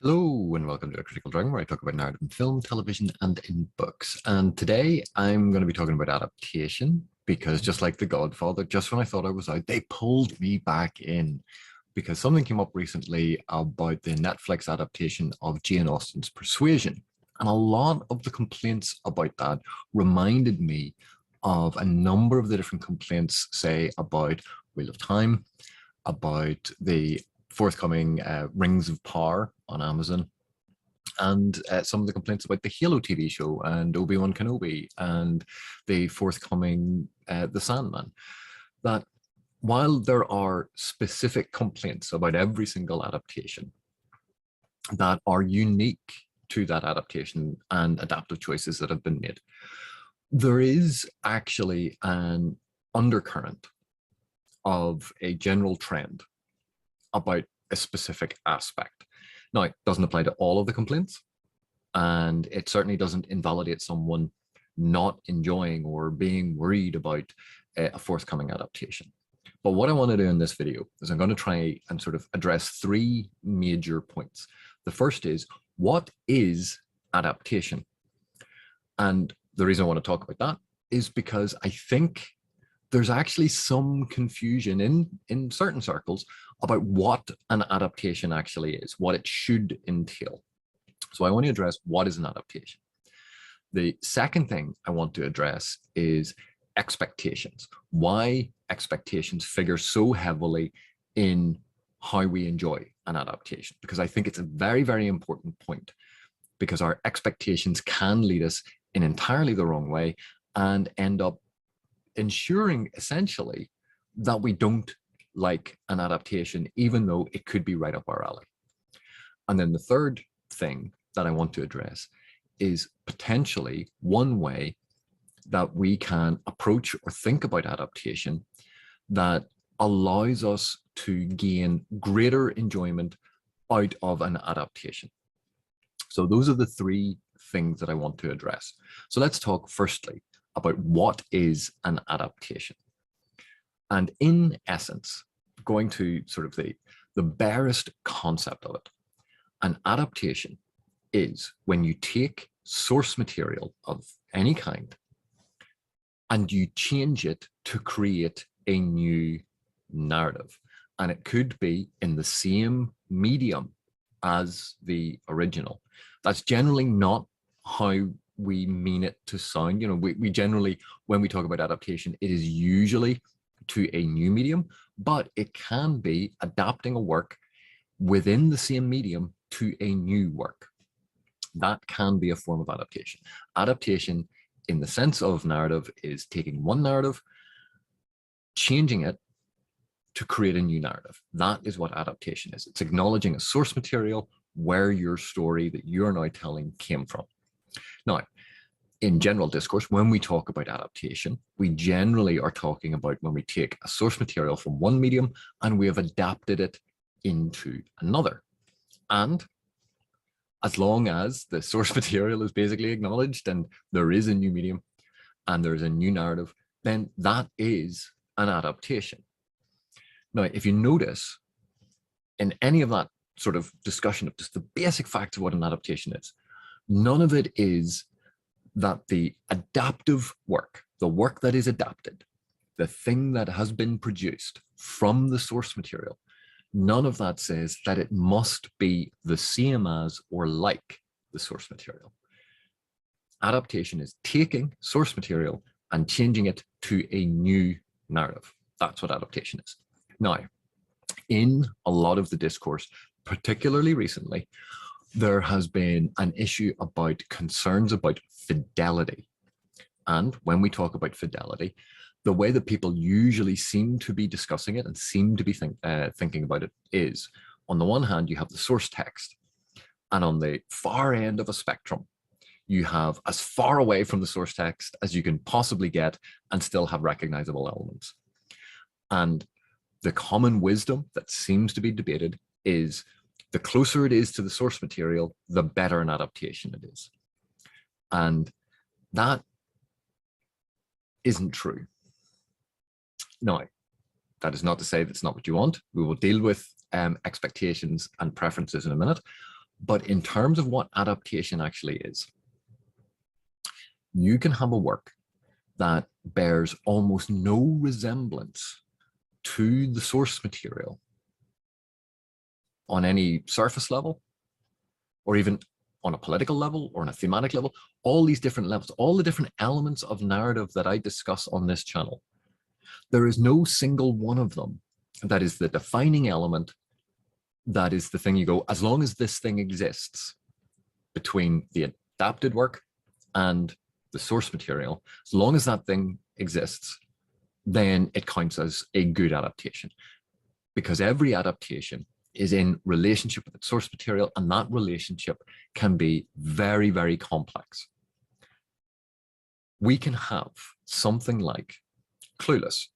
Hello and welcome to A Critical Drawing, where I talk about narrative in film, television, and in books. And today I'm going to be talking about adaptation because just like The Godfather, just when I thought I was out, they pulled me back in because something came up recently about the Netflix adaptation of Jane Austen's Persuasion. And a lot of the complaints about that reminded me of a number of the different complaints, say, about Wheel of Time, about the forthcoming Rings of Power on Amazon, and some of the complaints about the Halo TV show and Obi-Wan Kenobi and the forthcoming The Sandman. That while there are specific complaints about every single adaptation that are unique to that adaptation and adaptive choices that have been made, there is actually an undercurrent of a general trend about a specific aspect. Now, it doesn't apply to all of the complaints, and it certainly doesn't invalidate someone not enjoying or being worried about a forthcoming adaptation. But what I want to do in this video is I'm going to try and sort of address three major points. The first is, what is adaptation? And the reason I want to talk about that is because I think there's actually some confusion in certain circles about what an adaptation actually is, what it should entail. So I want to address what is an adaptation. The second thing I want to address is expectations. Why expectations figure so heavily in how we enjoy an adaptation, because I think it's a very, very important point, because our expectations can lead us in entirely the wrong way and end up ensuring essentially that we don't like an adaptation, even though it could be right up our alley. And then the third thing that I want to address is potentially one way that we can approach or think about adaptation that allows us to gain greater enjoyment out of an adaptation. So those are the three things that I want to address. So let's talk firstly about what is an adaptation. And in essence, going to sort of the barest concept of it, an adaptation is when you take source material of any kind and you change it to create a new narrative. And it could be in the same medium as the original. That's generally not how we mean it to sound. You know, we generally, when we talk about adaptation, it is usually to a new medium, but it can be adapting a work within the same medium to a new work. That can be a form of adaptation. Adaptation, in the sense of narrative, is taking one narrative, changing it to create a new narrative. That is what adaptation is. It's acknowledging a source material where your story that you're now telling came from. Now, in general discourse, when we talk about adaptation, we generally are talking about when we take a source material from one medium and we have adapted it into another. And as long as the source material is basically acknowledged and there is a new medium and there's a new narrative, then that is an adaptation. Now, if you notice in any of that sort of discussion of just the basic facts of what an adaptation is, none of it is that the adaptive work, the work that is adapted, the thing that has been produced from the source material, none of that says that it must be the same as or like the source material. Adaptation is taking source material and changing it to a new narrative. That's what adaptation is. Now, in a lot of the discourse, particularly recently, there has been an issue about concerns about fidelity. And when we talk about fidelity, the way that people usually seem to be discussing it and seem to be thinking about it is, on the one hand, you have the source text, and on the far end of a spectrum, you have as far away from the source text as you can possibly get and still have recognizable elements. And the common wisdom that seems to be debated is the closer it is to the source material, the better an adaptation it is. And that isn't true. Now, that is not to say that's not what you want. We will deal with expectations and preferences in a minute. But in terms of what adaptation actually is, you can have a work that bears almost no resemblance to the source material on any surface level, or even on a political level or on a thematic level, all these different levels, all the different elements of narrative that I discuss on this channel. There is no single one of them that is the defining element, that is the thing you go, as long as this thing exists between the adapted work and the source material, as long as that thing exists, then it counts as a good adaptation. Because every adaptation is in relationship with its source material, and that relationship can be very, very complex. We can have something like Clueless.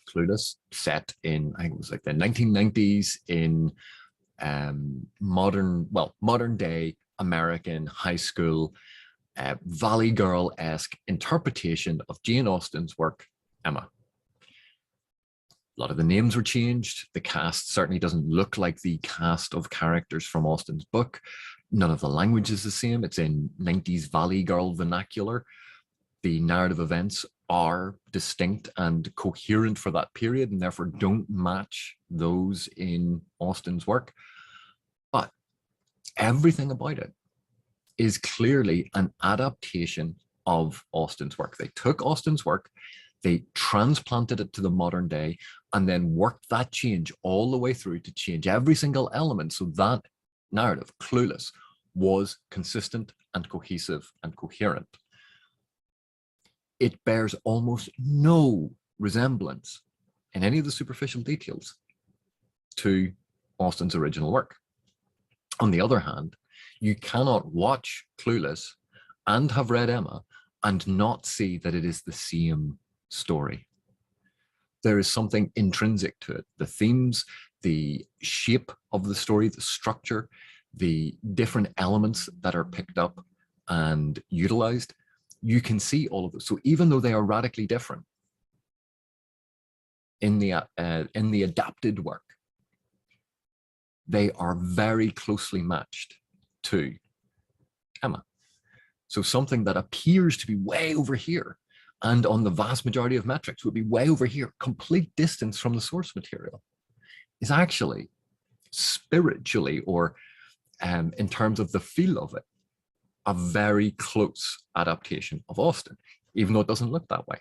Clueless, set in, I think it was like the 1990s in modern day American high school, Valley Girl-esque interpretation of Jane Austen's work, Emma. A lot of the names were changed. The cast certainly doesn't look like the cast of characters from Austen's book. None of the language is the same. It's in 90s Valley Girl vernacular. The narrative events are distinct and coherent for that period, and therefore don't match those in Austen's work. But everything about it is clearly an adaptation of Austen's work. They took Austen's work, they transplanted it to the modern day, and then worked that change all the way through to change every single element so that narrative, Clueless, was consistent and cohesive and coherent. It bears almost no resemblance in any of the superficial details to Austen's original work. On the other hand, you cannot watch Clueless and have read Emma and not see that it is the same story. There is something intrinsic to it. The themes, the shape of the story, the structure, the different elements that are picked up and utilized, you can see all of this. So even though they are radically different in the adapted work, they are very closely matched to Emma. So something that appears to be way over here and on the vast majority of metrics would be way over here, complete distance from the source material, is actually spiritually, or in terms of the feel of it, a very close adaptation of Austen, even though it doesn't look that way.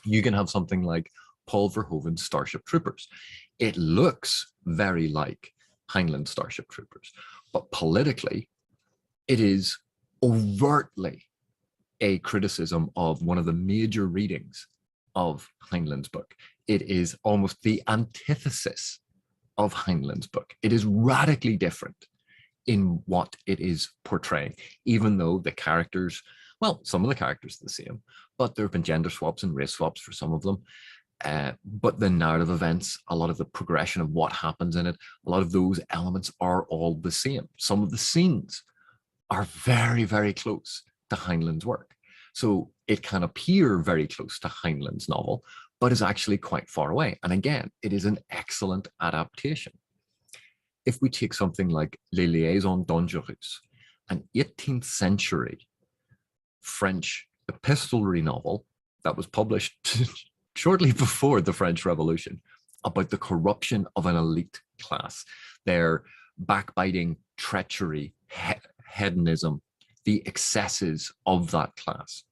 You can have something like Paul Verhoeven's Starship Troopers. It looks very like Heinlein's Starship Troopers, but politically, it is overtly a criticism of one of the major readings of Heinlein's book. It is almost the antithesis of Heinlein's book. It is radically different in what it is portraying, even though the characters, well, some of the characters are the same, but there have been gender swaps and race swaps for some of them. But the narrative events, a lot of the progression of what happens in it, a lot of those elements are all the same. Some of the scenes are very, very close to Heinlein's work. So it can appear very close to Heinlein's novel, but is actually quite far away. And again, it is an excellent adaptation. If we take something like Les Liaisons Dangereuses, an 18th century French epistolary novel that was published shortly before the French Revolution, about the corruption of an elite class, their backbiting, treachery, hedonism, the excesses of that class.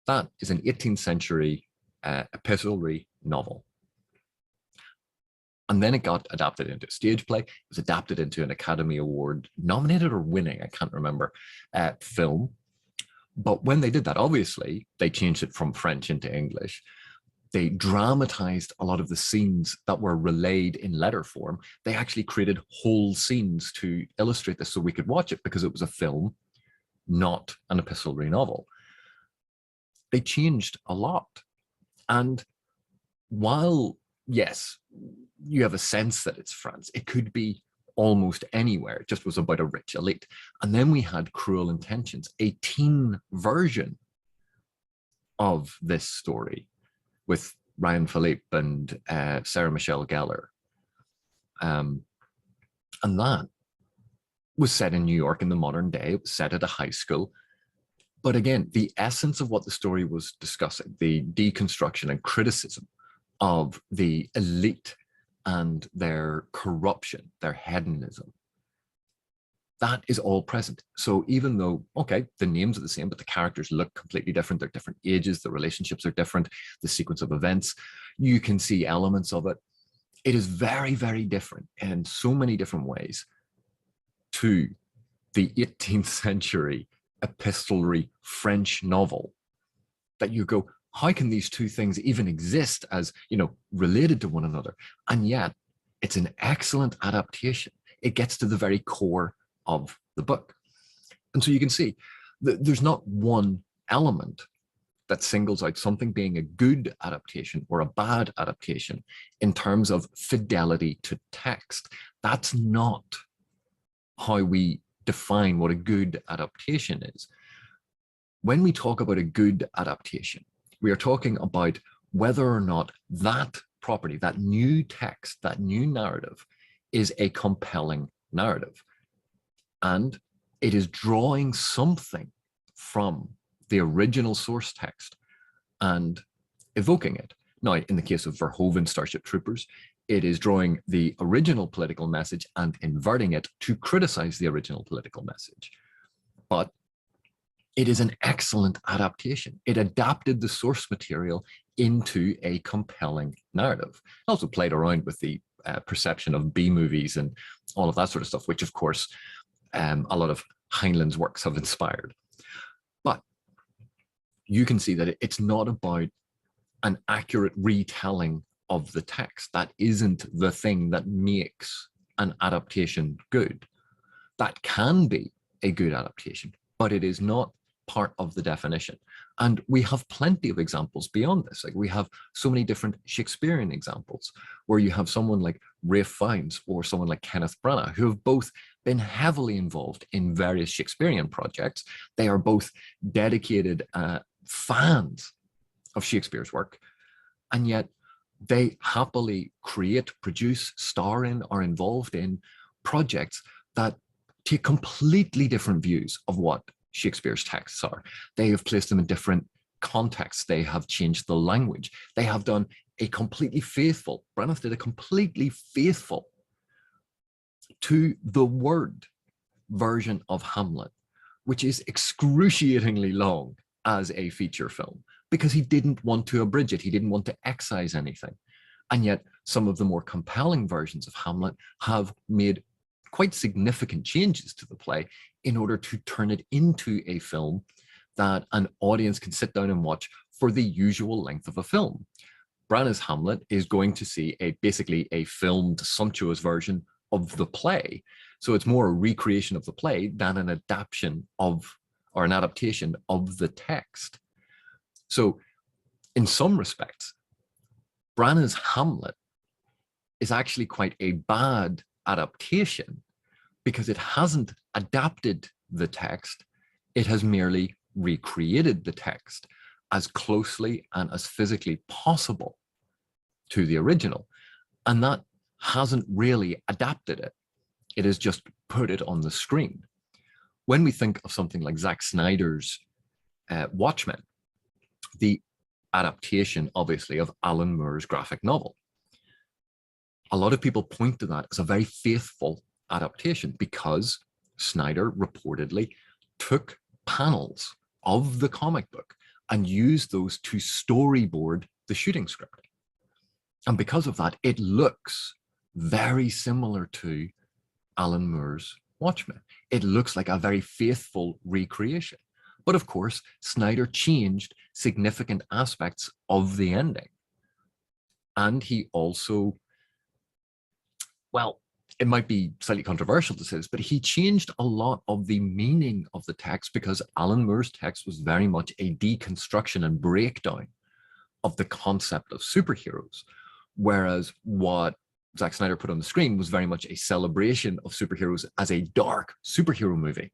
That is an 18th century epistolary novel. And then it got adapted into a stage play. It was adapted into an Academy Award nominated or winning, I can't remember, film. But when they did that, obviously, they changed it from French into English. They dramatized a lot of the scenes that were relayed in letter form. They actually created whole scenes to illustrate this so we could watch it, because it was a film, not an epistolary novel. They changed a lot. And while, yes, you have a sense that it's France, it could be almost anywhere. It just was about a rich elite. And then we had Cruel Intentions, a teen version of this story with Ryan Philippe and Sarah Michelle Gellar. And that was set in New York in the modern day. It was set at a high school. But again, the essence of what the story was discussing, the deconstruction and criticism of the elite and their corruption, their hedonism, that is all present. So even though, okay, the names are the same, but the characters look completely different, they're different ages, the relationships are different, the sequence of events, you can see elements of it. It is very, very different in so many different ways to the 18th century epistolary French novel that you go, how can these two things even exist as, you know, related to one another? And yet it's an excellent adaptation. It gets to the very core of the book. And so you can see that there's not one element that singles out something being a good adaptation or a bad adaptation in terms of fidelity to text. That's not how we define what a good adaptation is. When we talk about a good adaptation, we are talking about whether or not that property, that new text, that new narrative is a compelling narrative. And it is drawing something from the original source text and evoking it. Now, in the case of Verhoeven's Starship Troopers, it is drawing the original political message and inverting it to criticize the original political message. But it is an excellent adaptation. It adapted the source material into a compelling narrative. It also played around with the perception of B movies and all of that sort of stuff, which of course a lot of Heinlein's works have inspired. But you can see that it's not about an accurate retelling of the text. That isn't the thing that makes an adaptation good. That can be a good adaptation, but it is not part of the definition. And we have plenty of examples beyond this. Like we have so many different Shakespearean examples where you have someone like Ralph Fiennes or someone like Kenneth Branagh, who have both been heavily involved in various Shakespearean projects. They are both dedicated fans of Shakespeare's work, and yet they happily create, produce, star in, are involved in projects that take completely different views of what Shakespeare's texts are. They have placed them in different contexts. They have changed the language. They have done a completely faithful, Branagh did a completely faithful to the word version of Hamlet, which is excruciatingly long as a feature film, because he didn't want to abridge it. He didn't want to excise anything. And yet some of the more compelling versions of Hamlet have made quite significant changes to the play in order to turn it into a film that an audience can sit down and watch for the usual length of a film. Branagh's Hamlet is going to see basically a filmed, sumptuous version of the play. So it's more a recreation of the play than an adaptation of, or an adaptation of the text. So in some respects, Branagh's Hamlet is actually quite a bad adaptation because it hasn't adapted the text, it has merely recreated the text as closely and as physically possible to the original. And that hasn't really adapted it. It has just put it on the screen. When we think of something like Zack Snyder's Watchmen, the adaptation, obviously, of Alan Moore's graphic novel, a lot of people point to that as a very faithful adaptation because Snyder reportedly took panels of the comic book and used those to storyboard the shooting script. And because of that, it looks very similar to Alan Moore's Watchmen. It looks like a very faithful recreation. But of course, Snyder changed significant aspects of the ending. And he also, well, it might be slightly controversial to say this, but he changed a lot of the meaning of the text because Alan Moore's text was very much a deconstruction and breakdown of the concept of superheroes. Whereas what Zack Snyder put on the screen was very much a celebration of superheroes as a dark superhero movie.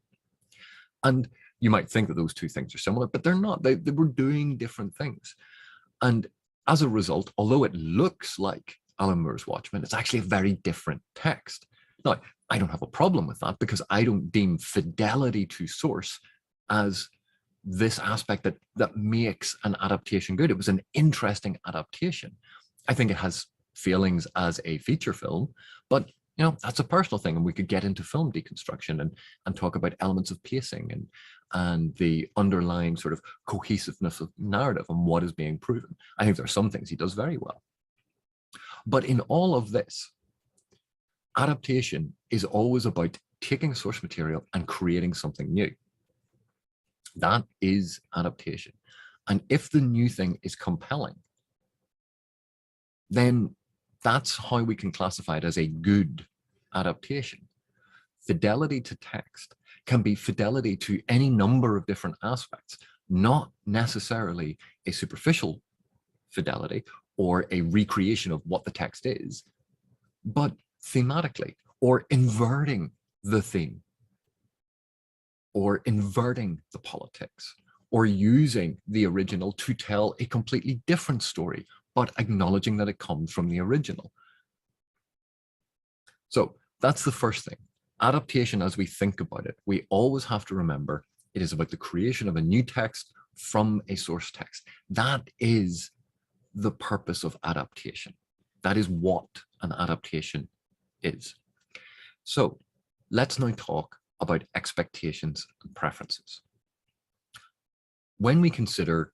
And you might think that those two things are similar, but they're not. They were doing different things. And as a result, although it looks like Alan Moore's Watchmen, it's actually a very different text. Now, I don't have a problem with that because I don't deem fidelity to source as this aspect that makes an adaptation good. It was an interesting adaptation. I think it has failings as a feature film, but that's a personal thing, and we could get into film deconstruction and talk about elements of pacing and the underlying sort of cohesiveness of narrative and what is being proven. I think there are some things he does very well. But in all of this, adaptation is always about taking source material and creating something new. That is adaptation. And if the new thing is compelling, then that's how we can classify it as a good adaptation. Fidelity to text can be fidelity to any number of different aspects, not necessarily a superficial fidelity or a recreation of what the text is, but thematically, or inverting the theme, or inverting the politics, or using the original to tell a completely different story, but acknowledging that it comes from the original. So that's the first thing. Adaptation, as we think about it, we always have to remember it is about the creation of a new text from a source text. That is the purpose of adaptation. That is what an adaptation is. So let's now talk about expectations and preferences. When we consider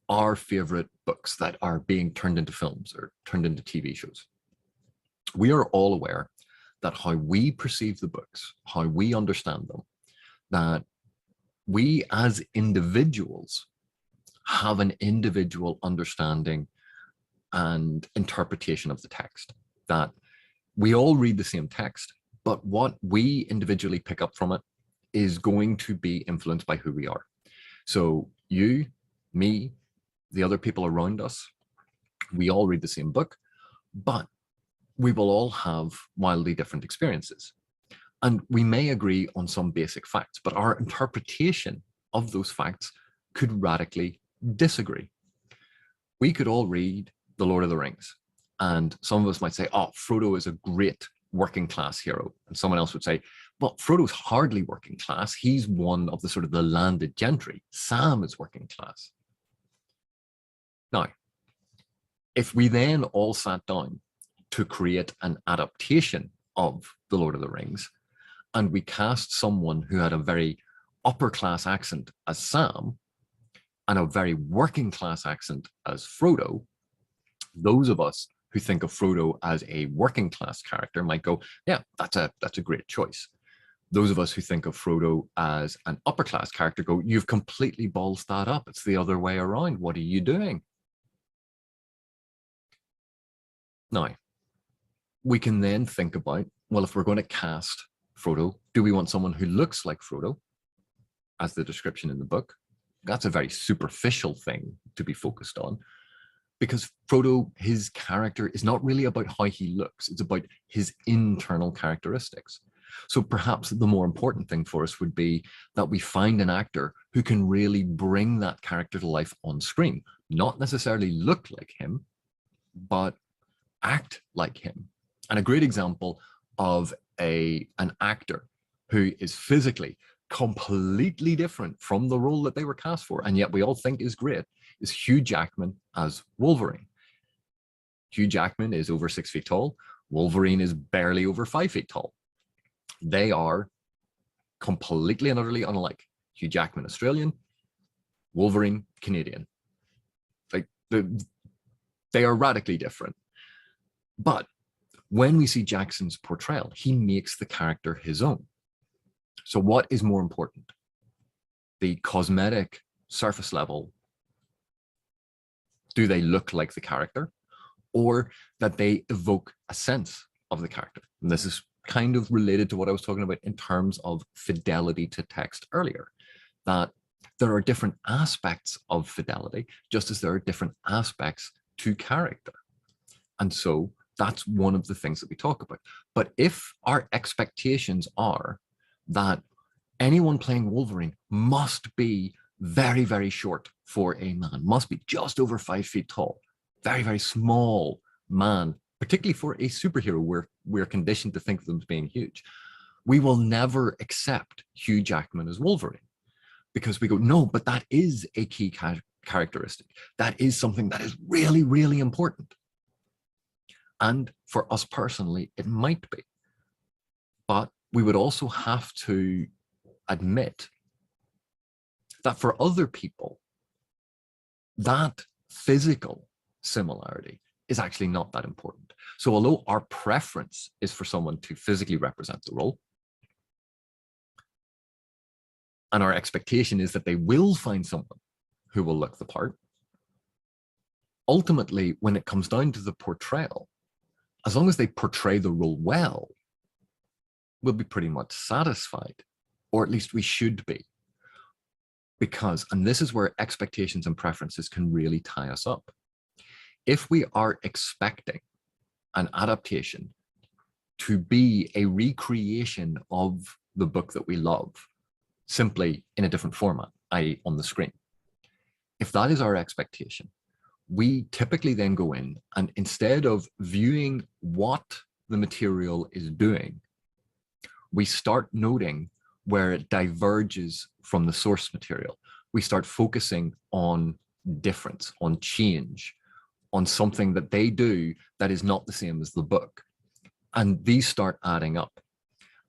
our favorite books that are being turned into films or turned into TV shows, we are all aware that how we perceive the books, how we understand them, that we as individuals have an individual understanding and interpretation of the text, that we all read the same text, but what we individually pick up from it is going to be influenced by who we are. So you, me, the other people around us, we all read the same book, but we will all have wildly different experiences. And we may agree on some basic facts, but our interpretation of those facts could radically disagree. We could all read The Lord of the Rings, and some of us might say, oh, Frodo is a great working class hero. And someone else would say, well, Frodo's hardly working class. He's one of the sort of the landed gentry. Sam is working class. Now, if we then all sat down to create an adaptation of The Lord of the Rings, and we cast someone who had a very upper class accent as Sam and a very working class accent as Frodo, those of us who think of Frodo as a working class character might go, yeah, that's a great choice. Those of us who think of Frodo as an upper class character go, you've completely ballsed that up. It's the other way around. What are you doing? Now, we can then think about, well, if we're going to cast Frodo, do we want someone who looks like Frodo, as the description in the book? That's a very superficial thing to be focused on, because Frodo, his character is not really about how he looks. It's about his internal characteristics. So perhaps the more important thing for us would be that we find an actor who can really an that character to life on screen, not necessarily look like him, but act like him. And a great example of an actor who is physically completely different from the role that they were cast for, and yet we all think is great, is Hugh Jackman as Wolverine. Hugh Jackman is over 6 feet tall. Wolverine is barely over 5 feet tall. They are completely and utterly unlike. Hugh Jackman, Australian, Wolverine, Canadian. Like they are radically different. But when we see Jackson's portrayal, he makes the character his own. So what is more important? The cosmetic surface level, do they look like the character, or that they evoke a sense of the character? And this is kind of related to what I was talking about in terms of fidelity to text earlier, that there are different aspects of fidelity, just as there are different aspects to character. And so that's one of the things that we talk about. But if our expectations are that anyone playing Wolverine must be very, very short for a man, must be just over 5 feet tall, very, very small man, particularly for a superhero where we're conditioned to think of them as being huge, We will never accept Hugh Jackman as Wolverine because we go, no, but that is a key characteristic. That is something that is really, really important. And for us personally, it might be. But we would also have to admit that for other people, that physical similarity is actually not that important. So although our preference is for someone to physically represent the role, and our expectation is that they will find someone who will look the part, ultimately, when it comes down to the portrayal, as long as they portray the role well, we'll be pretty much satisfied, or at least we should be. Because, and this is where expectations and preferences can really tie us up. If we are expecting an adaptation to be a recreation of the book that we love, simply in a different format, i.e. on the screen, if that is our expectation, we typically then go in and instead of viewing what the material is doing, we start noting where it diverges from the source material. We start focusing on difference, on change, on something that they do that is not the same as the book. And these start adding up.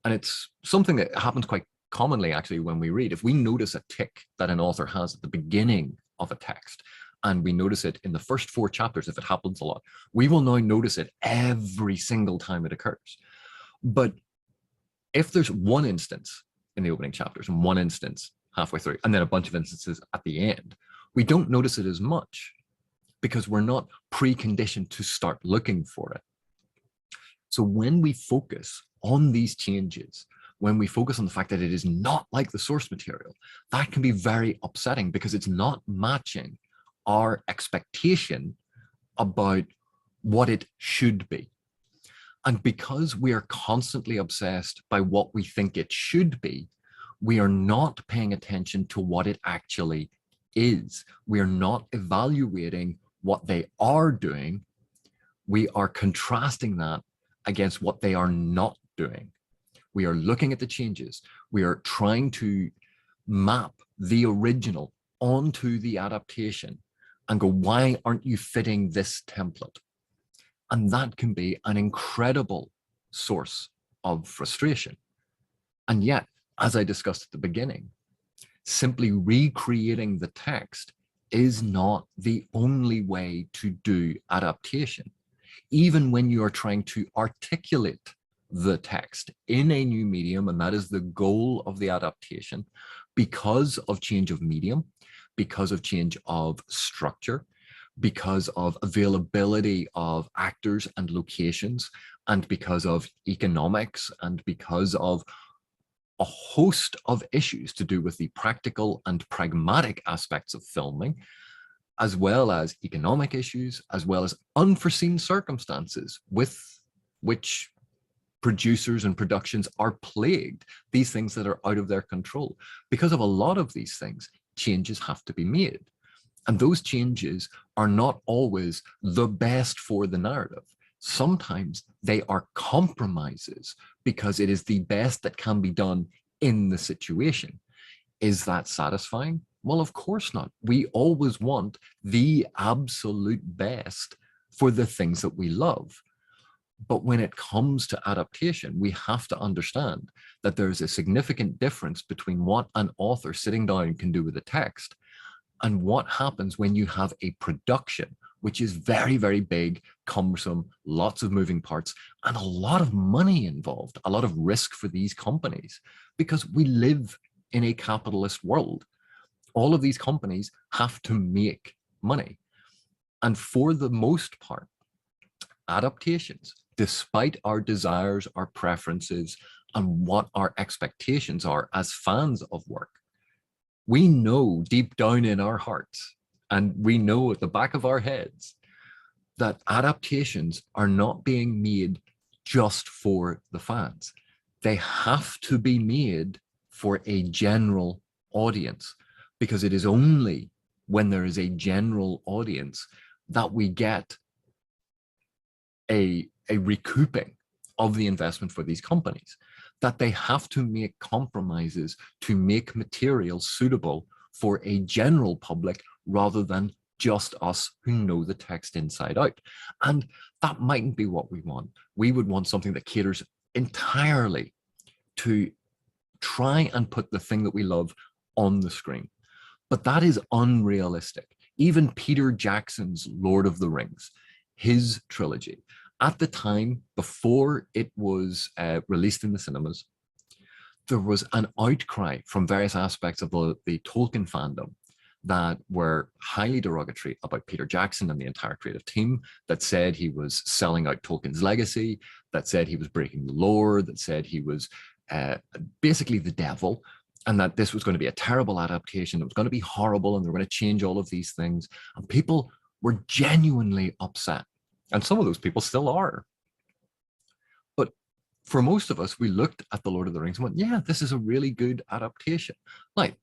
And it's something that happens quite commonly actually when we read. If we notice a tick that an author has at the beginning of a text, and we notice it in the first 4 chapters, if it happens a lot, we will now notice it every single time it occurs. But if there's one instance in the opening chapters and one instance halfway through, and then a bunch of instances at the end, we don't notice it as much because we're not preconditioned to start looking for it. So when we focus on these changes, when we focus on the fact that it is not like the source material, that can be very upsetting because it's not matching our expectation about what it should be. And because we are constantly obsessed by what we think it should be, we are not paying attention to what it actually is. We are not evaluating what they are doing. We are contrasting that against what they are not doing. We are looking at the changes. We are trying to map the original onto the adaptation and go, why aren't you fitting this template? And that can be an incredible source of frustration. And yet, as I discussed at the beginning, simply recreating the text is not the only way to do adaptation. Even when you are trying to articulate the text in a new medium, and that is the goal of the adaptation, because of change of medium, because of change of structure, because of availability of actors and locations, and because of economics, and because of a host of issues to do with the practical and pragmatic aspects of filming, as well as economic issues, as well as unforeseen circumstances with which producers and productions are plagued, these things that are out of their control. Because of a lot of these things, changes have to be made. And those changes are not always the best for the narrative. Sometimes they are compromises because it is the best that can be done in the situation. Is that satisfying? Well, of course not. We always want the absolute best for the things that we love. But when it comes to adaptation, we have to understand that there's a significant difference between what an author sitting down can do with a text and what happens when you have a production, which is very, very big, cumbersome, lots of moving parts, and a lot of money involved, a lot of risk for these companies, because we live in a capitalist world. All of these companies have to make money. And for the most part, adaptations, despite our desires, our preferences, and what our expectations are as fans of work, we know deep down in our hearts, and we know at the back of our heads, that adaptations are not being made just for the fans. They have to be made for a general audience, because it is only when there is a general audience that we get a recouping of the investment for these companies. that they have to make compromises to make material suitable for a general public rather than just us who know the text inside out. And that mightn't be what we want. We would want something that caters entirely to try and put the thing that we love on the screen. But that is unrealistic. Even Peter Jackson's Lord of the Rings, his trilogy, at the time before it was released in the cinemas, there was an outcry from various aspects of the Tolkien fandom that were highly derogatory about Peter Jackson and the entire creative team, that said he was selling out Tolkien's legacy, that said he was breaking the lore, that said he was basically the devil, and that this was going to be a terrible adaptation. It was going to be horrible, and they were going to change all of these things. And people were genuinely upset. And some of those people still are. But for most of us, we looked at The Lord of the Rings and went, yeah, this is a really good adaptation. Like,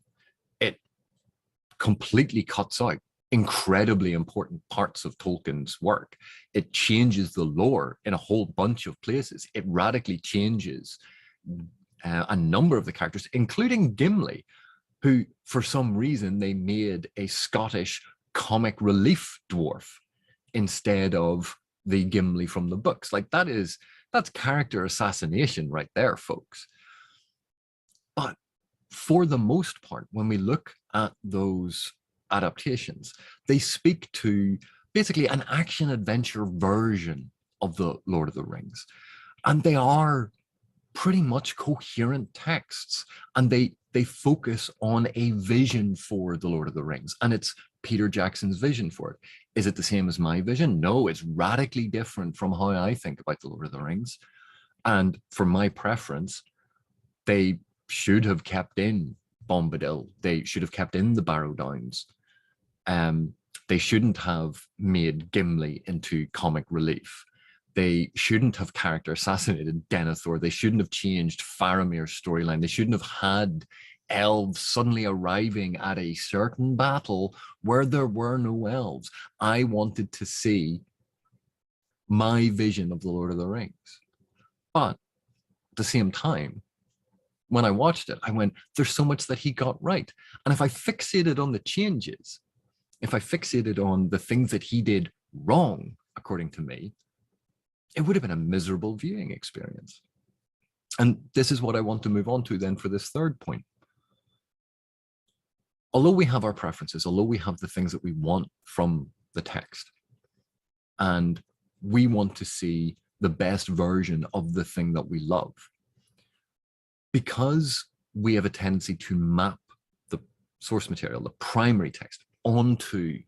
it completely cuts out incredibly important parts of Tolkien's work. It changes the lore in a whole bunch of places. It radically changes a number of the characters, including Gimli, who for some reason they made a Scottish comic relief dwarf instead of the Gimli from the books. Like, that's character assassination right there, folks. But for the most part, when we look at those adaptations, they speak to basically an action adventure version of the Lord of the Rings. And they are pretty much coherent texts, and they focus on a vision for the Lord of the Rings, and it's Peter Jackson's vision for it. Is it the same as my vision? No, it's radically different from how I think about the Lord of the Rings. And for my preference, they should have kept in Bombadil. They should have kept in the Barrow Downs. They shouldn't have made Gimli into comic relief. They shouldn't have character assassinated Denethor. They shouldn't have changed Faramir's storyline. They shouldn't have had elves suddenly arriving at a certain battle where there were no elves. I wanted to see my vision of the Lord of the Rings. But at the same time, when I watched it, I went, there's so much that he got right. And if I fixated on the changes, if I fixated on the things that he did wrong, according to me, it would have been a miserable viewing experience. And this is what I want to move on to then for this third point. Although we have our preferences, although we have the things that we want from the text, and we want to see the best version of the thing that we love, because we have a tendency to map the source material, the primary text, onto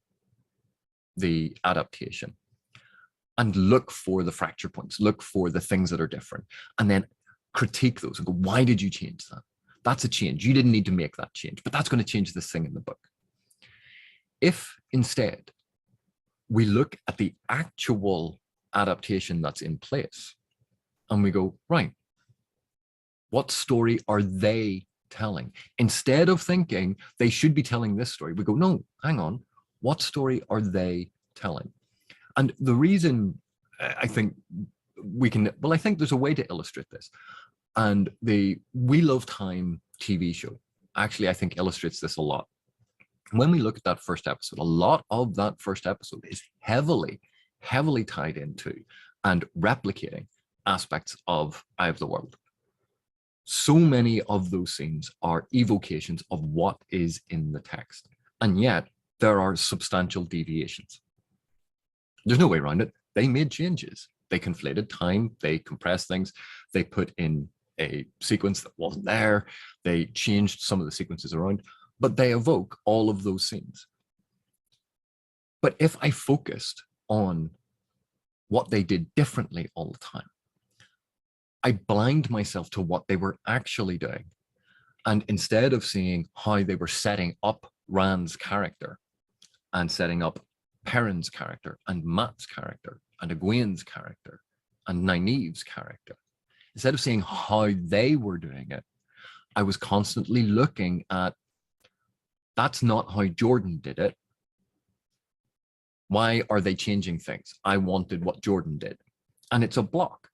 the adaptation and look for the fracture points, look for the things that are different, and then critique those and go, why did you change that? That's a change. You didn't need to make that change, but that's going to change this thing in the book. If instead we look at the actual adaptation that's in place and we go, right, what story are they telling? Instead of thinking they should be telling this story, we go, no, hang on, what story are they telling? And the reason I think we can, well, I think there's a way to illustrate this. And the We Love Time TV show actually, I think, illustrates this a lot. When we look at that first episode, a lot of that first episode is heavily, heavily tied into and replicating aspects of Eye of the World. So many of those scenes are evocations of what is in the text. And yet there are substantial deviations. There's no way around it. They made changes. They conflated time. They compressed things. They put in a sequence that wasn't there. They changed some of the sequences around, but they evoke all of those scenes. But if I focused on what they did differently all the time, I blind myself to what they were actually doing. And instead of seeing how they were setting up Rand's character and setting up Perrin's character and Matt's character and Egwene's character and Nynaeve's character, instead of seeing how they were doing it, I was constantly looking at, that's not how Jordan did it. Why are they changing things? I wanted what Jordan did. And it's a block.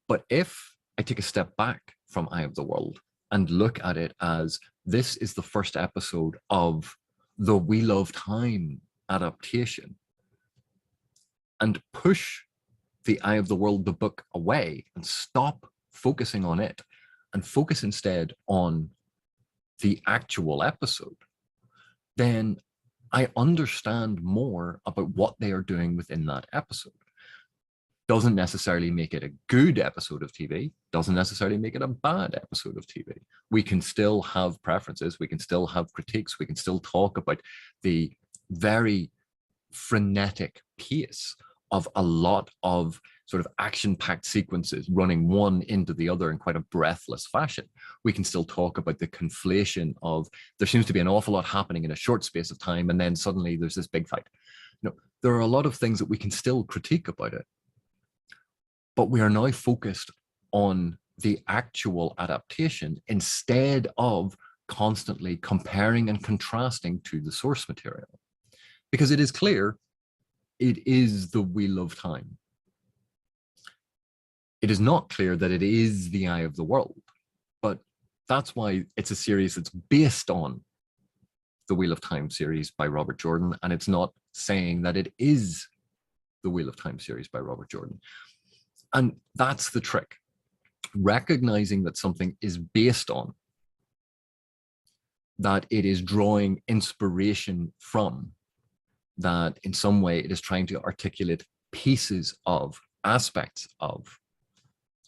But if I take a step back from Eye of the World and look at it as this is the first episode of the Wheel of Time adaptation, and push the Eye of the World, the book, away and stop focusing on it and focus instead on the actual episode, then I understand more about what they are doing within that episode. Doesn't necessarily make it a good episode of TV, doesn't necessarily make it a bad episode of TV. We can still have preferences, we can still have critiques, we can still talk about the very frenetic pace of a lot of sort of action-packed sequences running one into the other in quite a breathless fashion. We can still talk about the conflation of there seems to be an awful lot happening in a short space of time, and then suddenly there's this big fight. You know, there are a lot of things that we can still critique about it, but we are now focused on the actual adaptation instead of constantly comparing and contrasting to the source material. Because it is clear, it is the Wheel of Time. It is not clear that it is the Eye of the World, but that's why it's a series that's based on the Wheel of Time series by Robert Jordan, and it's not saying that it is the Wheel of Time series by Robert Jordan. And that's the trick. Recognizing that something is based on, that it is drawing inspiration from, that in some way it is trying to articulate pieces of, aspects of,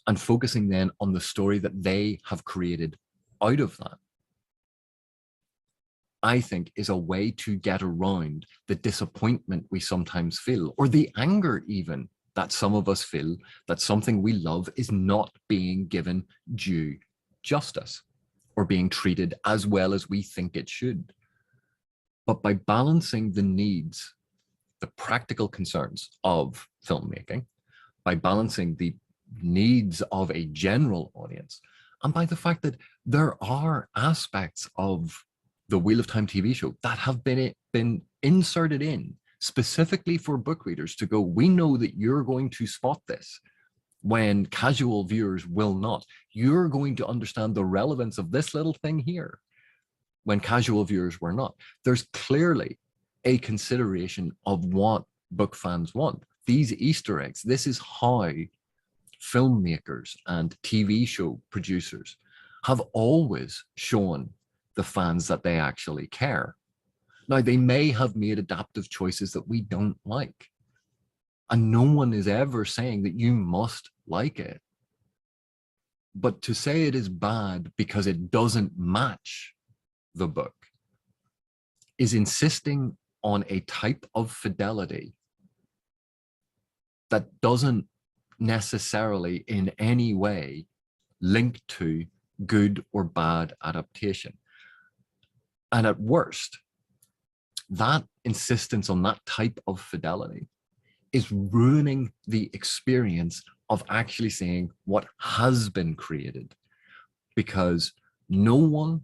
and focusing then on the story that they have created out of that, I think is a way to get around the disappointment we sometimes feel, or the anger even that some of us feel that something we love is not being given due justice or being treated as well as we think it should. But by balancing the needs, the practical concerns of filmmaking, by balancing the needs of a general audience, and by the fact that there are aspects of the Wheel of Time TV show that have been inserted in specifically for book readers to go, we know that you're going to spot this when casual viewers will not. You're going to understand the relevance of this little thing here when casual viewers were not. There's clearly a consideration of what book fans want. These Easter eggs, this is how filmmakers and TV show producers have always shown the fans that they actually care. Now, they may have made adaptive choices that we don't like, and no one is ever saying that you must like it. But to say it is bad because it doesn't match the book is insisting on a type of fidelity that doesn't necessarily in any way link to good or bad adaptation. And at worst, that insistence on that type of fidelity is ruining the experience of actually seeing what has been created, because no one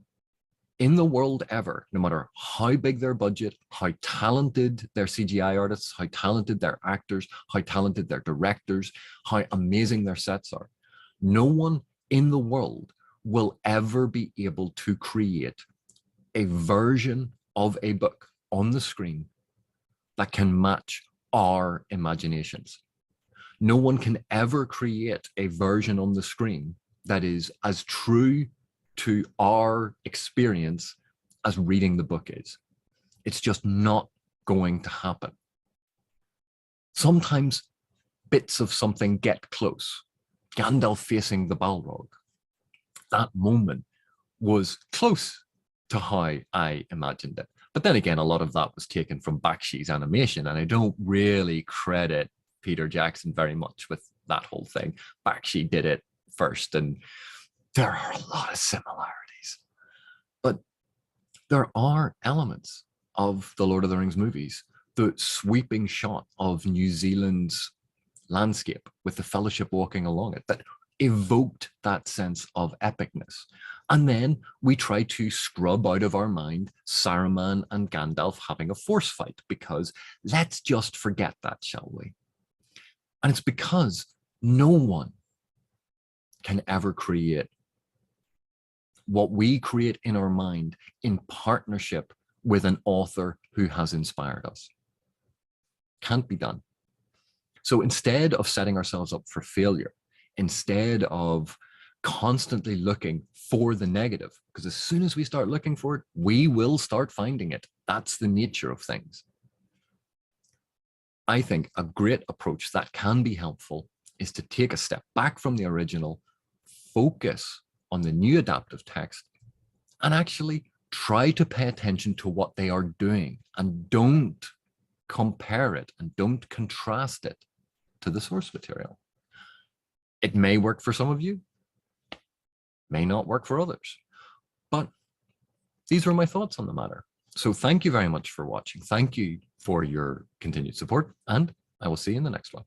in the world ever, no matter how big their budget, how talented their CGI artists, how talented their actors, how talented their directors, how amazing their sets are, no one in the world will ever be able to create a version of a book on the screen that can match our imaginations. No one can ever create a version on the screen that is as true to our experience as reading the book is. It's just not going to happen. Sometimes bits of something get close. Gandalf facing the Balrog. That moment was close to how I imagined it. But then again, a lot of that was taken from Bakshi's animation, and I don't really credit Peter Jackson very much with that whole thing. Bakshi did it first, and there are a lot of similarities. But there are elements of the Lord of the Rings movies. The sweeping shot of New Zealand's landscape with the Fellowship walking along it that evoked that sense of epicness. And then we try to scrub out of our mind Saruman and Gandalf having a force fight, because let's just forget that, shall we? And it's because no one can ever create what we create in our mind in partnership with an author who has inspired us. Can't be done. So instead of setting ourselves up for failure, instead of constantly looking for the negative, because as soon as we start looking for it, we will start finding it. That's the nature of things. I think a great approach that can be helpful is to take a step back from the original, focus on the new adaptive text, and actually try to pay attention to what they are doing, and don't compare it and don't contrast it to the source material. It may work for some of you, may not work for others, but these were my thoughts on the matter. So thank you very much for watching. Thank you for your continued support, and I will see you in the next one.